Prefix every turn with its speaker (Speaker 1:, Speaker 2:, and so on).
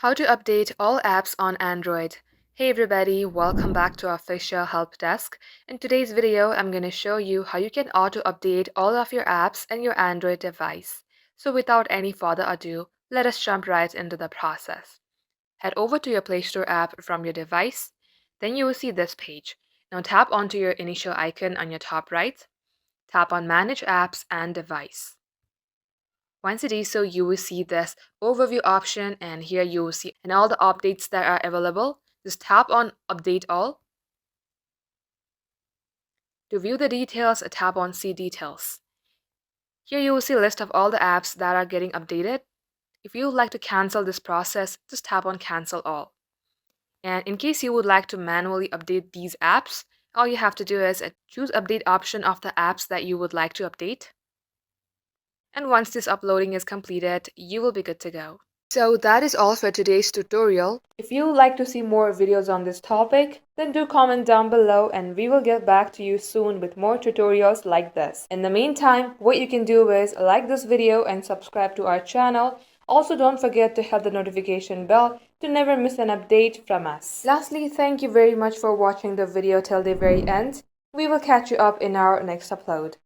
Speaker 1: How to update all apps on Android. Hey everybody, welcome back to our official help desk. In today's video, I'm going to show you how you can auto update all of your apps and your Android device. So without any further ado, let us jump right into the process. Head over to your Play Store app from your device. Then you will see this page. Now tap onto your initial icon on your top right. Tap on Manage Apps and Device. Once you do so, you will see this overview option, and here you will see and all the updates that are available. Just tap on Update All. To view the details, tap on See Details. Here you will see a list of all the apps that are getting updated. If you would like to cancel this process, just tap on Cancel All. And in case you would like to manually update these apps, all you have to do is choose Update option of the apps that you would like to update. And once this uploading is completed, you will be good to go. So that is all for today's tutorial. If you would like to see more videos on this topic, then do comment down below and we will get back to you soon with more tutorials like this. In the meantime, what you can do is like this video and subscribe to our channel. Also, don't forget to hit the notification bell to never miss an update from us. Lastly, thank you very much for watching the video till the very end. We will catch you up in our next upload.